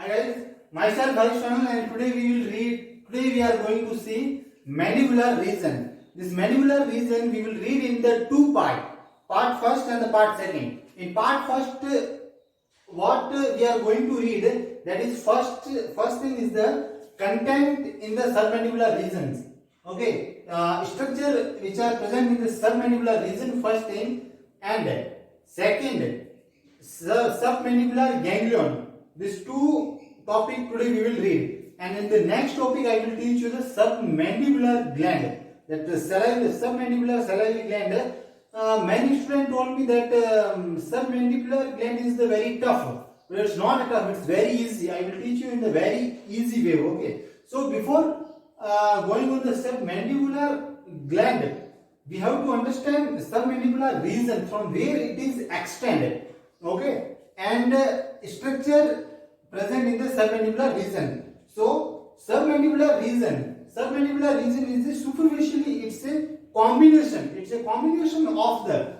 Hi guys, myself Harish Ranal and today we are going to see mandibular region. This mandibular region we will read in the two part first and the part second. In part first, what we are going to read, that is first thing is the content in the submandibular regions. Okay, structure which are present in the submandibular region first thing, and second submandibular ganglion. These two topic today we will read, and in the next topic I will teach you the submandibular gland. That the submandibular salivary gland. Many students told me that submandibular gland is the very tough, but it's not tough. It's very easy. I will teach you in the very easy way. Okay. So before going on the submandibular gland, we have to understand the submandibular region from where it is extended. Okay, and structure present in the submandibular region. So submandibular region is a superficially, it's a combination of the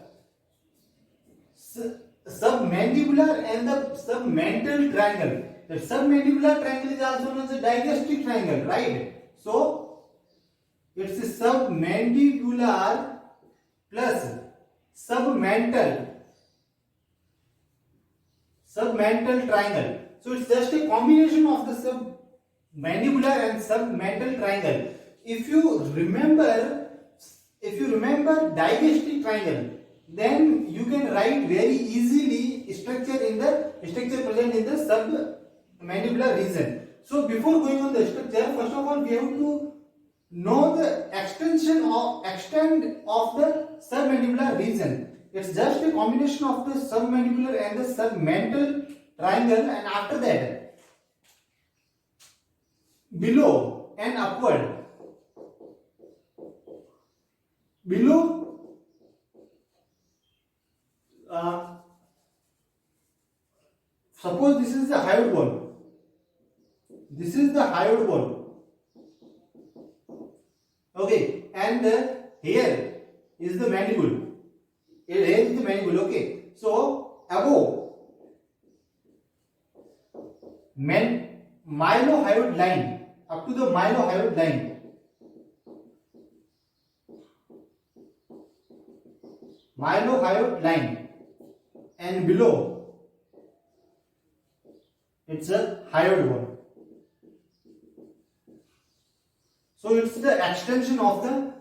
submandibular and the submental triangle. The submandibular triangle is also known as a digastric triangle, right? So it's a submandibular plus submental triangle. So it's just a combination of the submandibular and submental triangle. If you remember digastric triangle, then you can write very easily structure present in the submandibular region. So before going on the structure, first of all we have to know the extent of the submandibular region. It's just a combination of the submandibular and the submental triangle, and after that below and upward. Below suppose this is the hyoid bone. This is the hyoid bone. Okay, and here is the mandible. Here is the mandible. Okay, so above mylohyoid line, up to the mylohyoid line, and below it's a hyoid bone. So it's the extension of the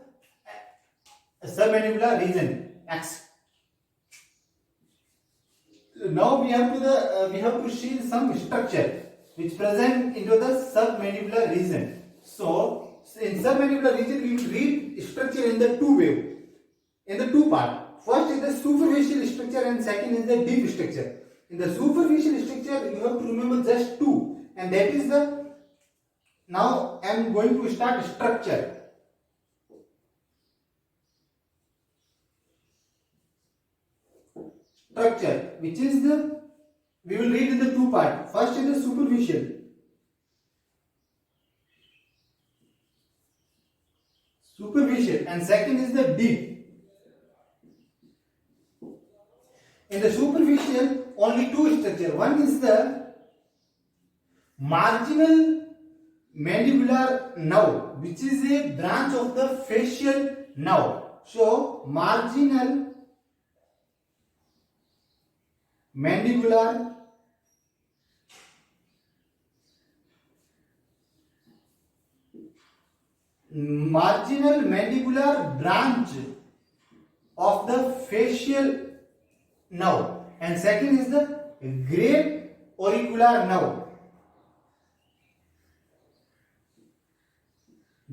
submandibular region. Now we have to see some structure which present into the submandibular region. So in submandibular region we will read structure in the two part. First is the superficial structure and second is the deep structure. In the superficial structure you have to remember just two, and that is the, now I am going to start structure. Structure, which is the, we will read in the two part. First is the superficial and second is the deep. In the superficial only two structure. One is the marginal mandibular nerve, which is a branch of the facial nerve. So marginal mandibular branch of the facial nerve, and second is the great auricular nerve.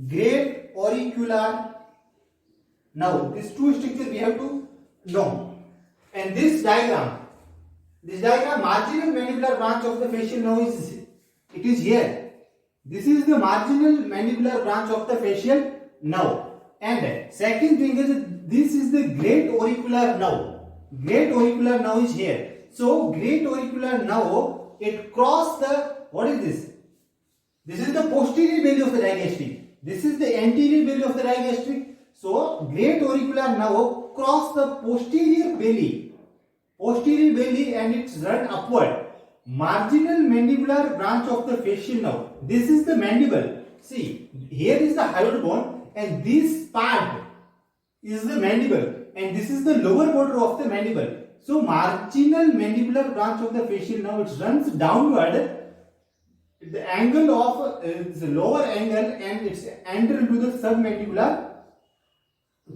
Great auricular nerve. These two structures we have to know. And this diagram, marginal mandibular branch of the facial nerve is here. This is the marginal mandibular branch of the facial nerve. And second thing is, this is the great auricular nerve. Great auricular nerve is here. So great auricular nerve, it cross the, what is this? This is the posterior belly of the digastric. This is the anterior belly of the digastric. So great auricular nerve cross the posterior belly and it's run upward. marginal mandibular branch of the facial nerve. This is the mandible. See, here is the hyoid bone, and this part is the mandible, and this is the lower border of the mandible. So, marginal mandibular branch of the facial nerve, it runs downward. The angle of the lower angle, and it's enter into the submandibular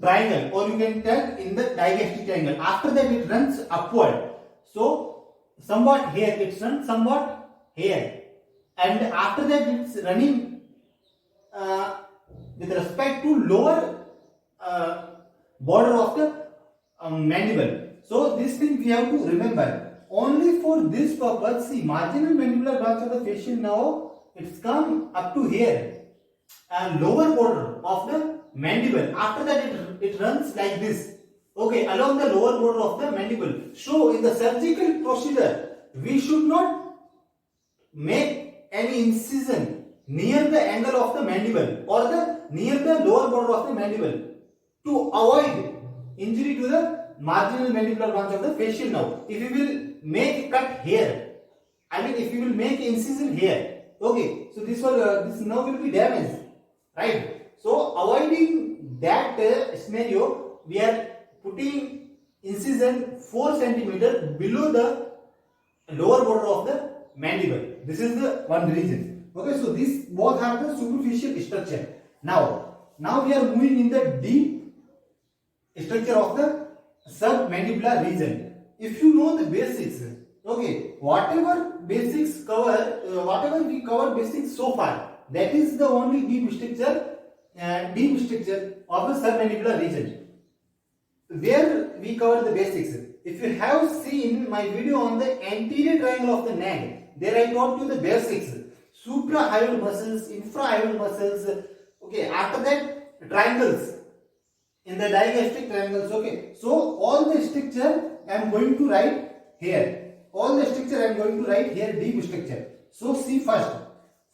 triangle, or you can tell in the digastric triangle. After that, it runs upward. So, somewhat here, it runs somewhat here, and after that, it's running with respect to lower border of the mandible. So, this thing we have to remember. Only for this purpose, see, marginal mandibular branch of the facial nerve, it's come up to here, and lower border of the mandible. After that, it runs like this. Okay, along the lower border of the mandible. So, in the surgical procedure, we should not make any incision near the angle of the mandible or near the lower border of the mandible to avoid injury to the marginal mandibular branch of the facial nerve. If you will make a cut here, if you will make incision here, okay, so this nerve will be damaged, right? So avoiding that scenario, we are putting incision 4 cm below the lower border of the mandible. This is the one reason. Okay, so these both are the superficial structure. Now we are moving in the deep structure of the submandibular region. If you know the basics, okay, whatever we covered basics so far, that is the only deep structure of the submandibular region, where we cover the basics. If you have seen my video on the anterior triangle of the neck, there I taught you the basics, suprahyoid muscles, infrahyoid muscles. Okay, after that, triangles in the digastric triangles. Okay, so all the structure I am going to write here. All the structure I am going to write here, deep structure. So see first.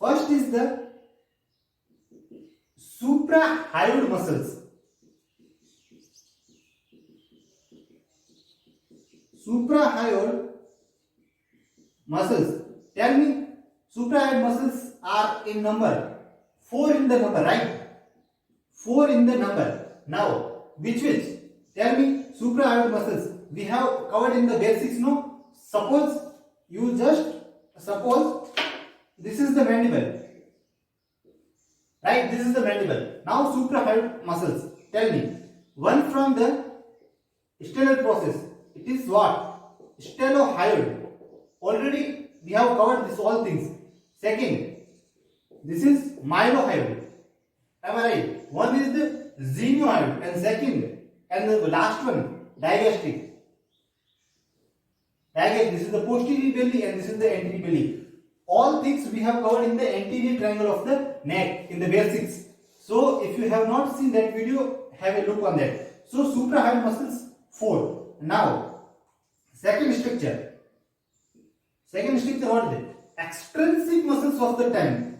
First is the suprahyoid muscles. Suprahyoid muscles. Tell me, suprahyoid muscles are in number. 4 in the number, right? 4 in the number. Now, which? Tell me, suprahyoid muscles. We have covered in the basics, no? Suppose this is the mandible. Right? This is the mandible. Now, suprahyoid muscles. Tell me, one from the stellar process. It is what? Stellohyoid. Already we have covered this all things. Second, this is mylohyoid. Am I right? One is the xenohyoid, and the last one, digastric. This is the posterior belly, and this is the anterior belly. All things we have covered in the anterior triangle of the neck in the basics. So if you have not seen that video, have a look on that. So suprahyoid muscles 4. Now second structure. What is it? Extrinsic muscles of the tongue.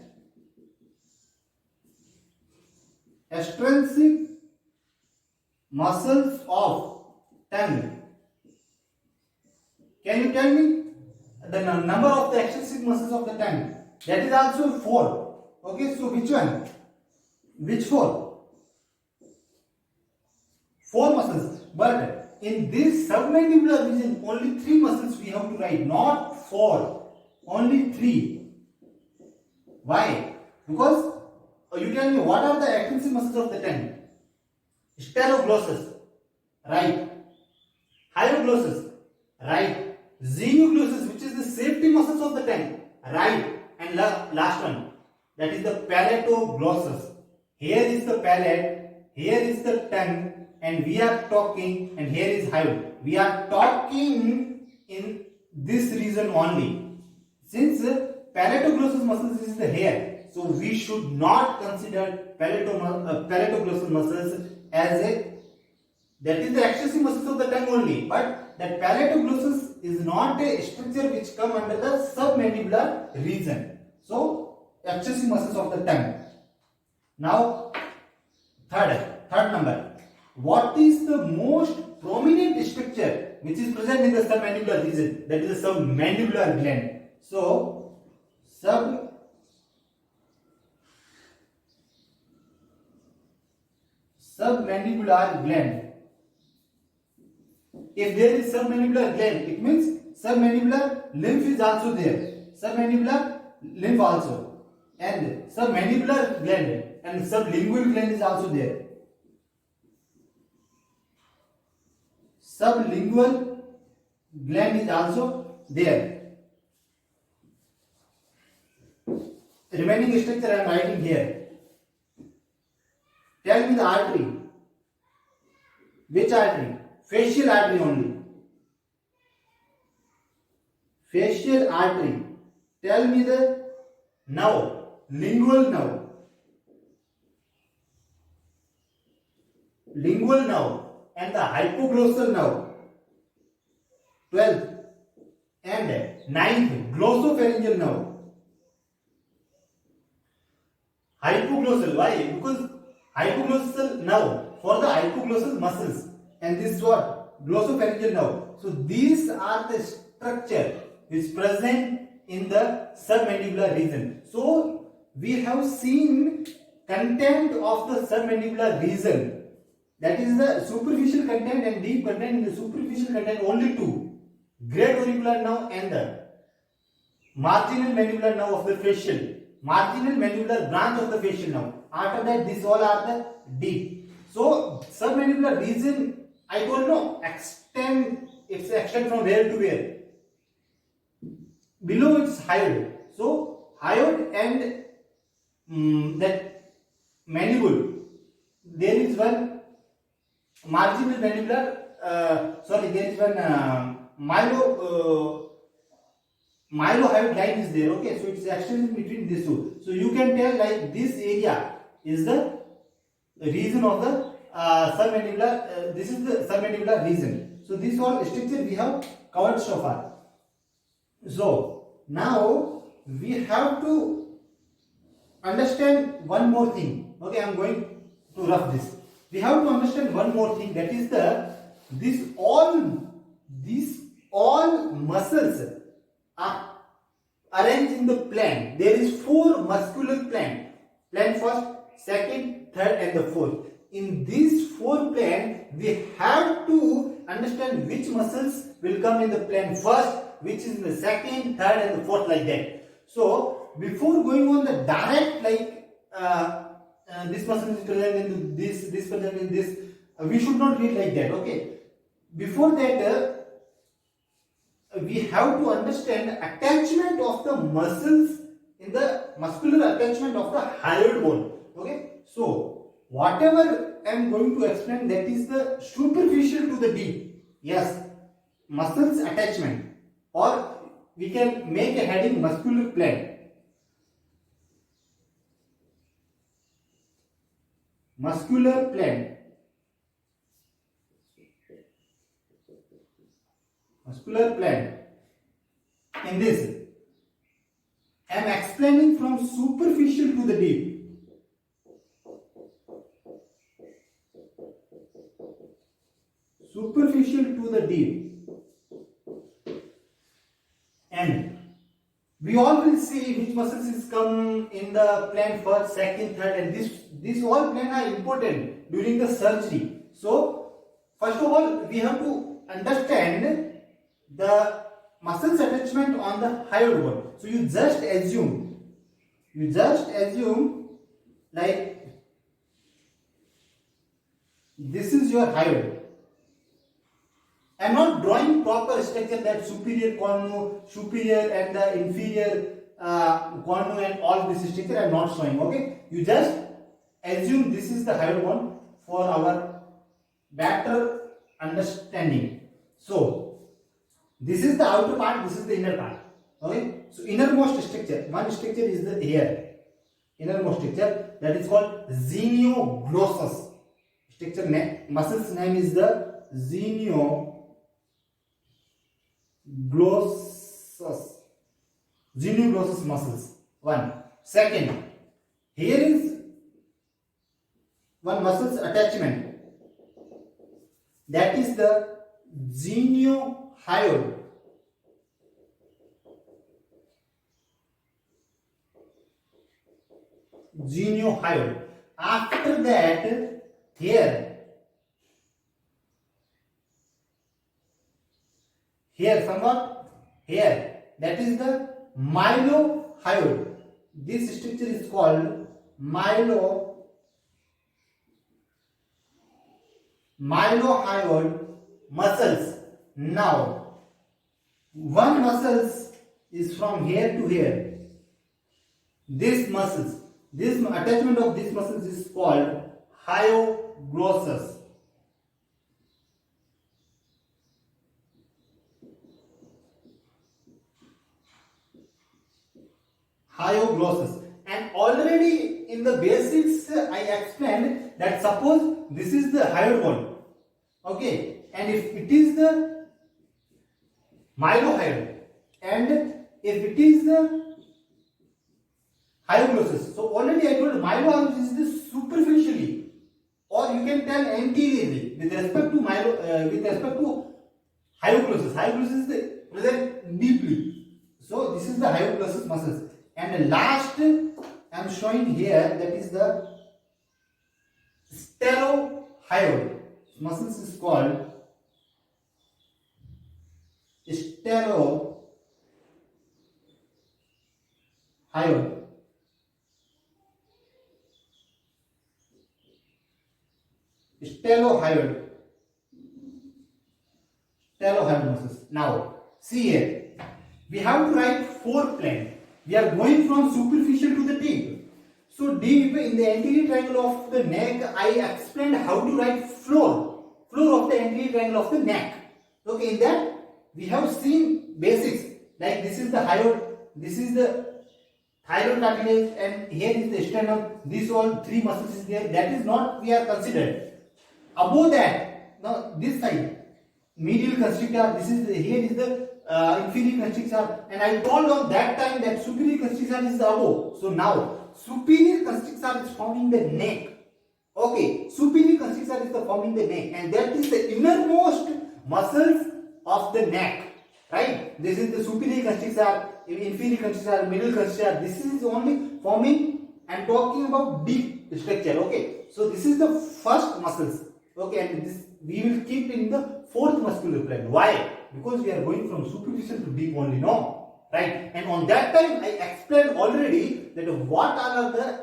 Extrinsic muscles of tongue. Can you tell me the number of the extrinsic muscles of the tongue? That is also 4. Okay, so which one? Which 4? 4 muscles. But in this submandibular region, only 3 muscles we have to write, not 4. Only 3. Why? Because you tell me, what are the extrinsic muscles of the tongue? Stenoglossus, right? Hyoglossus, right? Xenoglossus, which is the safety muscles of the tongue, right? And last one, that is the palatoglossus. Here is the palate, here is the tongue, and we are talking, and here is hyoid. We are talking in this region only. Since palatoglossus muscles is the hair, so we should not consider palatoglossus muscles as that is the extrinsic muscles of the tongue only. But that palatoglossus is not a structure which come under the submandibular region. So extrinsic muscles of the tongue. Now third number. What is the most prominent structure which is present in the submandibular region? That is the submandibular gland. So submandibular gland. If there is submandibular gland, it means submandibular lymph is also there. Submandibular lymph also, and submandibular gland and sublingual gland is also there. Sublingual gland is also there. Remaining structure I am writing here. Tell me the artery. Which artery? Facial artery only. Facial artery. Tell me the nerve. Lingual nerve. Lingual nerve and the hypoglossal nerve. 12th and 9th glossopharyngeal nerve. Hypoglossal. Why? Because hypoglossal nerve for the hypoglossal muscles, and this is what? Glossopharyngeal nerve. So these are the structure which present in the submandibular region. So we have seen content of the submandibular region. That is the superficial content and deep content. In the superficial content only two: great auricular nerve and the marginal mandibular nerve of the facial. Marginal mandibular branch of the facial nerve. After that, these all are the deep. So submandibular region, I don't know, it's extend from where to where. Below it's hyoid. So hyoid and that mandible, there is one marginal mandibular. There is one mylohyoid line is there. Okay, so it's extended between these two. So you can tell like this area is the region of the submandibular. This is the submandibular region. So this all structure we have covered so far. So now we have to understand one more thing. Okay, I am going to rough this. We have to understand one more thing, that is these all muscles are arranged in the plane. There is 4 muscular plane. Plane first, second, third and the fourth. In these 4 plane, we have to understand which muscles will come in the plane first, which is in the second, third and the fourth, like that. So before going on the direct like this muscle is present in this present in this, we should not read like that. Okay, before that we have to understand attachment of the muscles in the muscular attachment of the hyoid bone. Okay, so whatever I am going to explain, that is the superficial to the deep. Yes, muscles attachment, or we can make a heading muscular plane. Muscular plane. Muscular plane. In this, I am explaining from superficial to the deep. Superficial to the deep. And we all will see which muscles is come in the plane first, second, third, and this all plane are important during the surgery. So first of all, we have to understand the muscles attachment on the hyoid bone. So you just assume like this is your hyoid. I am not drawing proper structure, that superior cornu, superior and the inferior cornu and all this structure I am not showing. Okay, you just assume this is the hyoid bone for our better understanding. So this is the outer part, this is the inner part. Okay, so innermost structure, one structure is the here. Innermost structure, that is called genioglossus. Structure name, muscle's name is the genioglossus. Genioglossus muscles. One. Second, here is one muscle's attachment. That is the geniohyoid. geniohyoid. After that, here somewhat here, that is the mylohyoid. This structure is called mylohyoid muscles. Now, one muscles is from here to here. This attachment of these muscles is called hyoglossus. Hyoglossus. And already in the basics I explained that suppose this is the hyoid bone, okay, and if it is the mylohyoid and if it is the hyoglossus, so already I told mylohyoid is the superficially, or you can tell anteriorly with respect to hyoglossus. Hyoglossus is the present deeply. So this is the hyoglossus muscles. And the last I am showing here, that is the stelohyoid muscles is called stelohyoid. Stelohyoid muscles. Now see here, we have to write four plane. We are going from superficial to the deep. So deep in the anterior triangle of the neck, I explained how to write floor of the anterior triangle of the neck. Okay, in that we have seen basics, like this is the hyoid, this is the thyroid cartilage, and here is the sternum. These all three muscles is there. That is not we are considered. Above that, now this side, medial constrictor. This is here is the inferior constrictor, and I told on that time that superior constrictor is the above. So now superior constrictor is forming the neck. Okay, superior constrictor is the forming the neck, and that is the innermost muscles of the neck. Right? This is the superior constrictor, inferior constrictor, middle constrictor. This is only forming and talking about deep structure. Okay, so this is the first muscles. Okay, and this we will keep in the fourth muscular plane. Why? Because we are going from superficial to deep only, no? Right? And on that time I explained already that what are the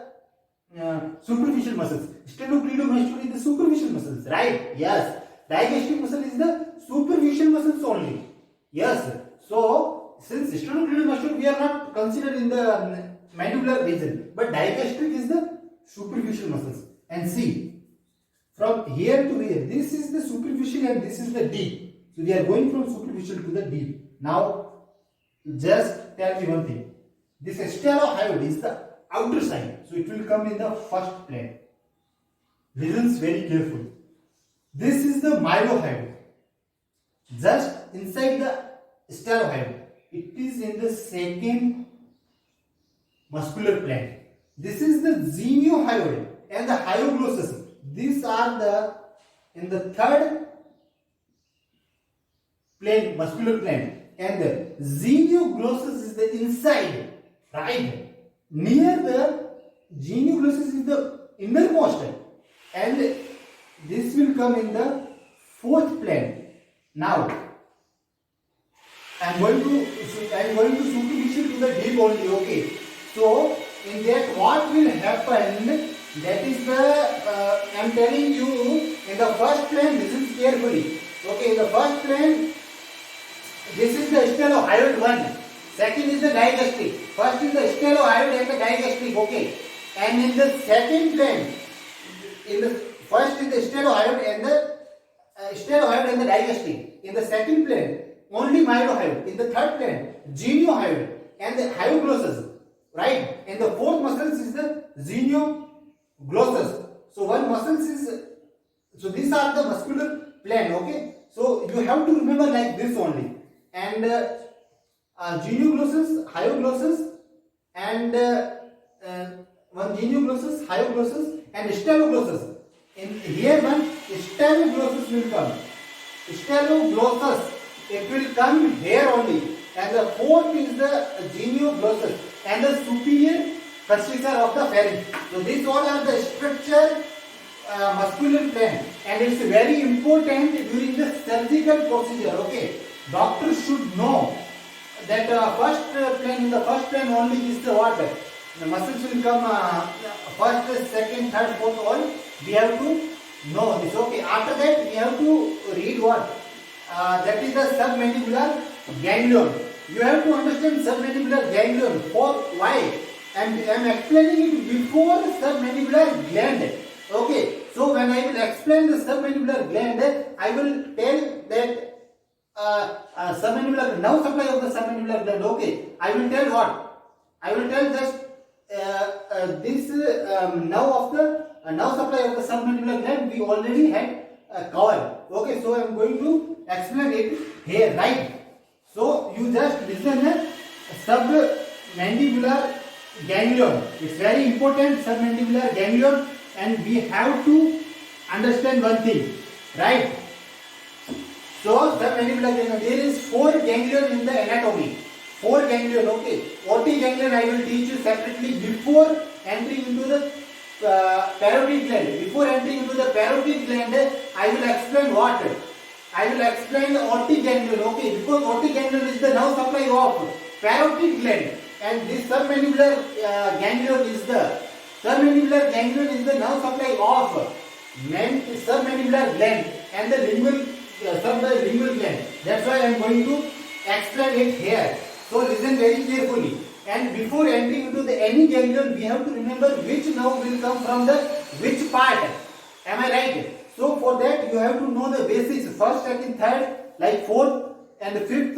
superficial muscles. Sternocleidomastoid is the superficial muscles, right? Yes. Digastric muscle is the superficial muscles only. Yes. So since sternocleidomastoid we are not considered in the mandibular region, but digastric is the superficial muscles. And see, from here to here, this is the superficial and this is the deep. So we are going from superficial to the deep. Now, just tell me one thing. This stelohyoid is the outer side. So it will come in the first plane. Listen very carefully. This is the mylohyoid. Just inside the stelohyoid. It is in the second muscular plane. This is the geniohyoid and the hyoglossus. These are in the third plane, muscular plane, and the genioglossus is the inside, right? Near the genioglossus is the innermost, and this will come in the fourth plane. Now, I am going to superficial to the deep only. Okay, so in that what will happen? That is the, I am telling you, in the first plane, listen carefully. Okay, in the first plane, this is the stelohyoid one. Second is the digastric. First is the stelohyoid and the digastric, okay. And in the second plane, in the first is the stelohyoid and the digastric. In the second plane, only mylohyoid. In the third plane, geniohyoid and the hyoglossus. Right? And the fourth muscles is the genioglossus. So one muscles is, so these are the muscular plane, okay? So you have to remember like this only. And genioglossus, hyoglossus, and one genioglossus, hyoglossus, and steloglossus. In here one steloglossus will come. Steloglossus, it will come here only. And the fourth is the genioglossus. And the superior constrictor of the pharynx. So these all are the structure muscular plane, and it's very important during the surgical procedure. Okay, doctors should know that first plane, in the first plane only is the what? The muscles will come first, second, third, fourth, all. We have to know this. Okay, after that we have to read what? That is the submandibular ganglion. You have to understand submandibular ganglion. For why? And I am explaining it before submandibular gland. Okay, so when I will explain the submandibular gland, I will tell that submandibular nerve supply of the submandibular gland. Okay, I will tell what? I will tell just this nerve of the nerve supply of the submandibular gland we already had covered. Okay, so I am going to explain it here, right? So you just listen. Submandibular ganglion. It's very important, submandibular ganglion, and we have to understand one thing, right? So submandibular ganglion, there is 4 ganglion in the anatomy. 4 ganglion, okay. OT ganglion I will teach you separately before entering into the parotid gland. Before entering into the parotid gland, I will explain what? I will explain the OT ganglion, okay, because OT ganglion is the nerve supply of parotid gland, and this submandibular ganglion is the nerve supply of submandibular gland and the sublingual gland. That's why I am going to explain it here. So listen very carefully. And before entering into any ganglion, we have to remember which nerve will come from the which part. Am I right? So for that you have to know the basics. First, second, third, like fourth and fifth,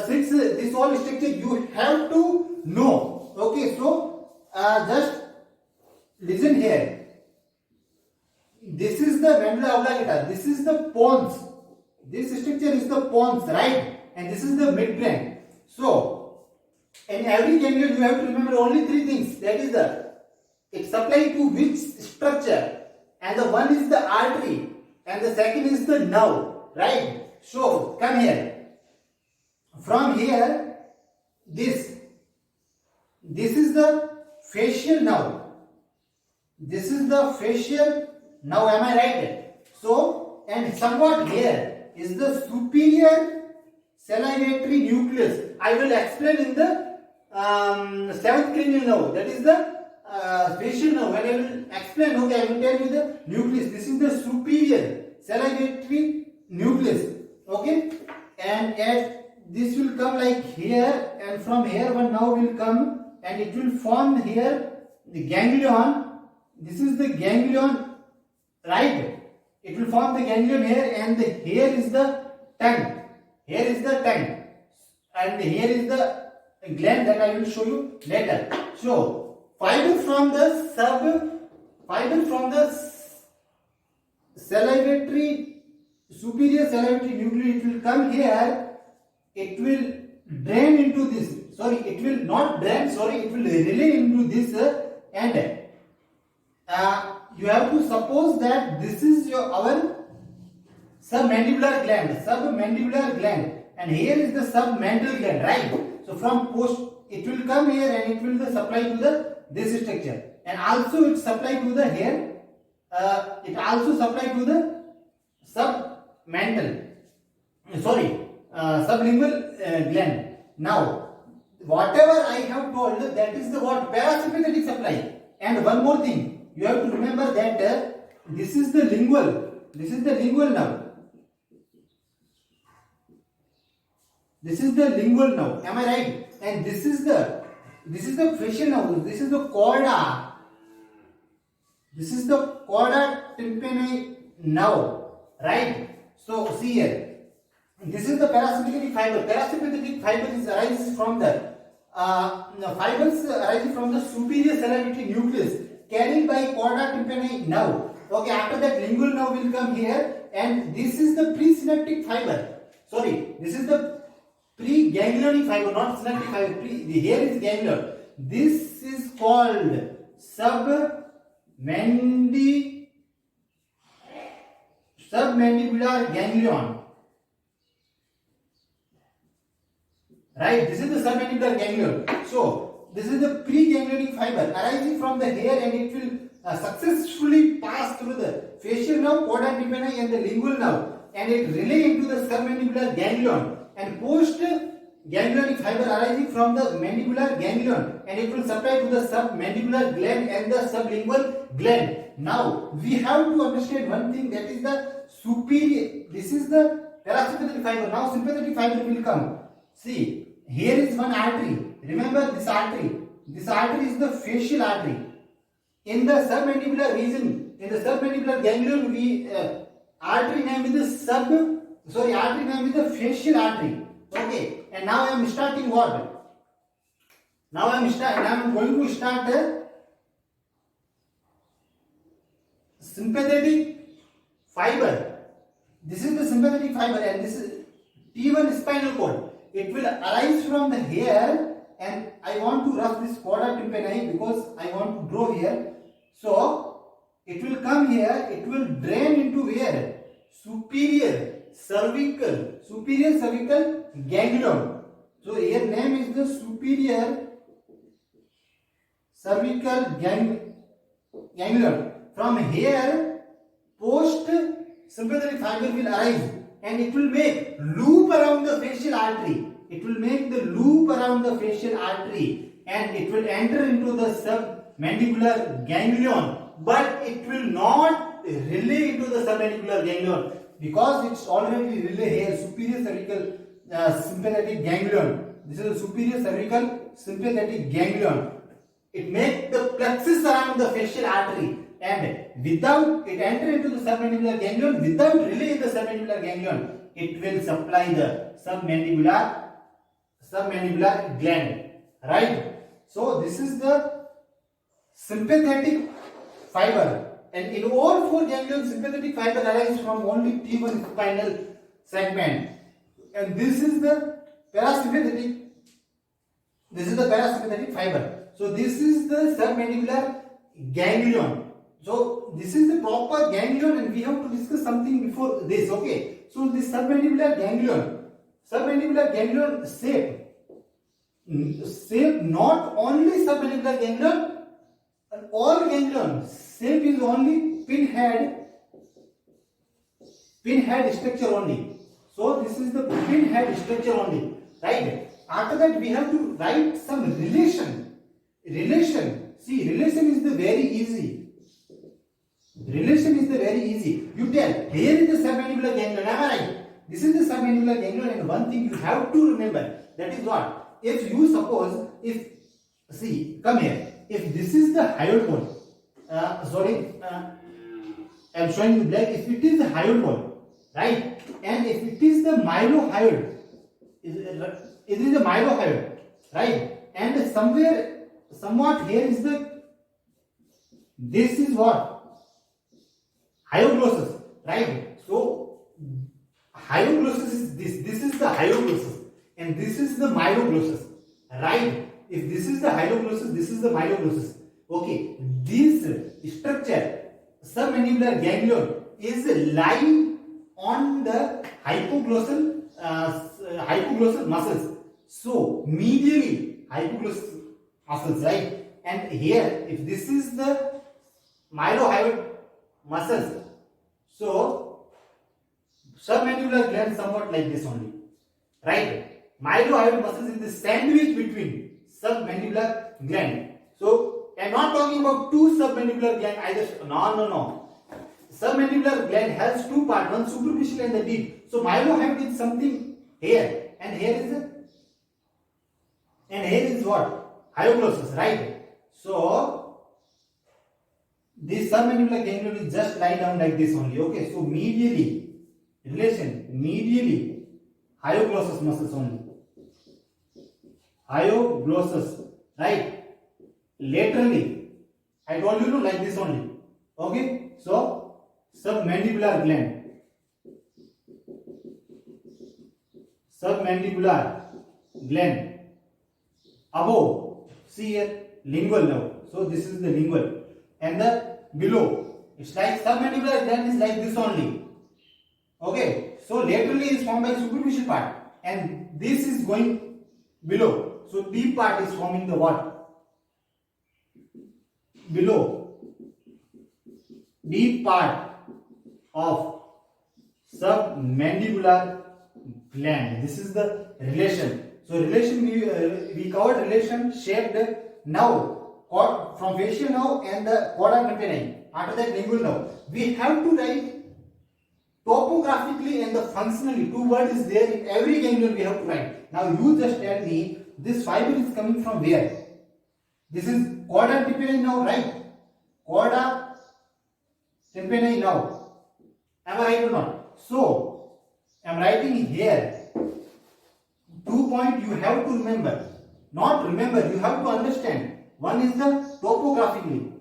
sixth. This all structure you have to know. Okay. So just listen here. This is the medulla oblongata. This is the pons. This structure is the pons, right? And this is the midbrain. So in every ganglion you have to remember only 3 things. That is it supply to which structure. And the one is the artery, and the second is the nerve, right? So come here. From here, this is the facial nerve. This is the facial nerve. Am I right? So, and somewhat here is the superior salivatory nucleus. I will explain in the 7th cranial nerve. That is the facial nerve. When I will explain, okay, I will tell you the nucleus. This is the superior salivatory nucleus. Okay, and this will come like here, and from here one nerve will come, and it will form here the ganglion. This is the ganglion, right? It will form the ganglion here, and here is the tongue. Here is the tongue, and here is the gland that I will show you later. So fiber from the salivatory, superior salivatory nucleus, it will come here. It will drain into this. Sorry, it will not drain. Sorry, it will relay into this, and you have to suppose that this is our submandibular gland, and here is the submandibular gland, right? So from post, it will come here, and it will supply to this structure, and also it supply to the hair. It also supply to the sublingual gland. Now, whatever I have told, that is the what? Parasympathetic supply. And one more thing, you have to remember that this is the lingual. This is the lingual nerve. This is the lingual nerve. Am I right? And this is the facial nerve. This is the chorda. This is the chorda tympani nerve, right? So see here. This is the parasympathetic fiber. Parasympathetic fiber arises from the fibers arising from the superior salivatory nucleus carried by chorda tympani nerve. Okay, after that lingual nerve will come here, and this is the presynaptic fiber. Sorry, this is the preganglionic fiber, not synaptic fiber. Here is ganglion. This is called submandibular ganglion. Right, this is the submandibular ganglion. So this is the preganglionic fiber arising from the hair, and it will successfully pass through the facial nerve, chorda tympani, and the lingual nerve, and it relay into the submandibular ganglion, and post ganglionic fiber arising from the mandibular ganglion, and it will supply to the submandibular gland and the sublingual gland. Now we have to understand one thing, that is the superior. This is the parasympathetic fiber. Now sympathetic fiber will come. See, here is one artery. Remember this artery. This artery is the facial artery. In the submandibular region, in the submandibular ganglion, we artery name is the artery name is the facial artery. Okay. And now I am starting what? Now I am going to start the sympathetic fiber. This is the sympathetic fiber, and this is T1 spinal cord. It will arise from the hair, and I want to rub this chorda tympani because I want to draw here. So it will come here. It will drain into where? Superior cervical ganglion. So here name is the superior cervical ganglion. From here, post sympathetic fiber will arise, and it will make loop around the facial artery. It will make the loop around the facial artery, and it will enter into the submandibular ganglion, but it will not relay into the submandibular ganglion because it's already relay here, superior cervical sympathetic ganglion. This is the superior cervical sympathetic ganglion. It makes the plexus around the facial artery, and without it enter into the submandibular ganglion, without relay in the submandibular ganglion, it will supply the submandibular gland, right? So this is the sympathetic fiber, and in all four ganglions, sympathetic fiber arises from only T1 spinal segment, and this is the parasympathetic. This is the parasympathetic fiber. So this is the submandibular ganglion. So this is the proper ganglion, and we have to discuss something before this. Okay. So this submandibular ganglion shape not only submandibular ganglion, and all ganglion shape is only pinhead structure only. So this is the pinhead structure only, right? After that, we have to write some relation. See, relation is the very easy. You tell, here is the submandibular ganglion. Am I right? This is the submandibular ganglion, and one thing you have to remember, that is what? If you suppose, come here. If this is the hyoid bone, I am showing you black. If it is the hyoid bone, right? And if it is the mylohyoid, it is the mylohyoid, right? And somewhat here is this is what? Hyoglossus, right? So hyoglossus is this. This is the hyoglossus, and this is the myeloglossus, right? If this is the hyoglossus, this is the myeloglossus. Okay, this structure, submandibular ganglion, is lying on the hypoglossal muscles. So medially hypoglossal muscles, right? And here, if this is the mylohyoid muscles, so submandibular gland somewhat like this only, right? Mylohyoid muscles is the sandwich between submandibular gland. So I am not talking about two submandibular gland either. No. Submandibular gland has two parts, one superficial and the deep. So mylohyoid is something here, and here is what? Hyoglossus, right? So this submandibular ganglion is just lie down like this only. Okay, so medially hyoglossus muscles only. Hyoglossus, right? Laterally, I told you like this only. Okay, so submandibular gland above, see here, lingual nerve. So this is the lingual, and the below, it's like submandibular gland is like this only. Okay, so laterally is formed by superficial part, and this is going below. So deep part is forming the what? below deep part of submandibular gland. This is the relation. So relation we covered relation shaped nerve from facial nerve and the chorda tympani. After that lingual nerve. We have to write topographically and the functionally. Two words is there in every ganglion we have to write. Now you just tell me this fiber is coming from where? This is chorda tympani now, right? Chorda tympani now. Am I right or not? So I am writing here. 2 points you have to remember. Not remember, you have to understand. One is the topographically.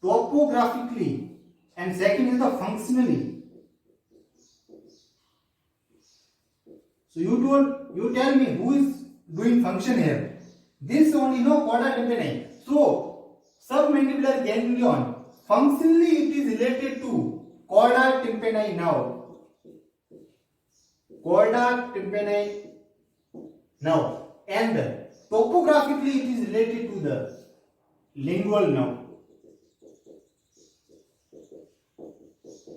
Topographically. And second is the functionally. So you tell me who is doing function here. This only chorda tympani. So submandibular ganglion. Functionally it is related to chorda tympani now. Chorda tympani now, and topographically it is related to the lingual nerve.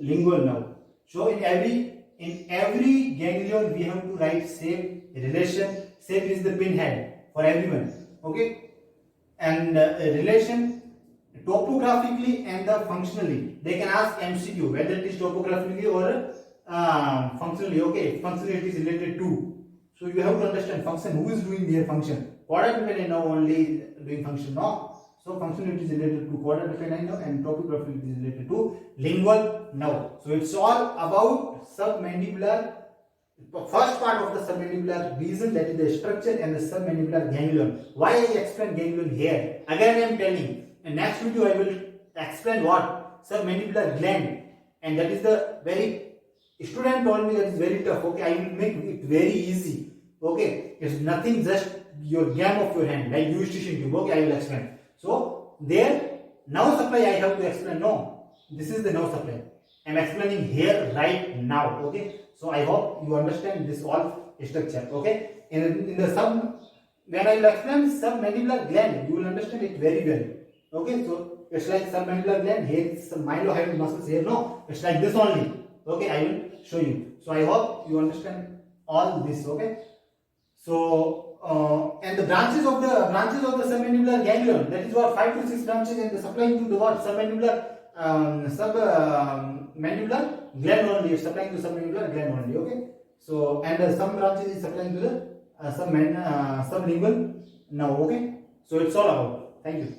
Lingual nerve. So in every ganglion we have to write same relation. Same is the pinhead for everyone. Okay, and relation topographically and the functionally. They can ask MCQ whether it is topographically or functionally. Okay, functionally it is related to. So you have to understand function. Who is doing their function? Chorda tympani now only doing function now. So functionally it is related to chorda tympani now, and topographically it is related to lingual nerve. So it's all about submandibular. First part of the submandibular region, that is the structure and the submandibular ganglion. Why I explain ganglion here? Again I am telling. In next video I will explain what submandibular gland, and that is the very. Student told me that is very tough. Okay, I will make it very easy. Okay, it's nothing, just your game of your hand, like eustachian tube. Okay, I will explain. So there nerve supply I have to explain. No, this is the nerve supply. I am explaining here right now. Okay, so I hope you understand this all structure. Okay, in the when I will explain submandibular gland, you will understand it very well. Okay, so it's like submandibular gland. Here is some mylohyoid muscles here. No, it's like this only. Okay, I will show you. So I hope you understand all this. Okay, so and the branches of the submandibular ganglion, that is what 5 to 6 branches, and the supplying to the what submandibular mandibular gland only. It's supplying to submandibular gland only. Okay, so and some branches is supplying to the sublingual now. Okay, so it's all about. Thank you.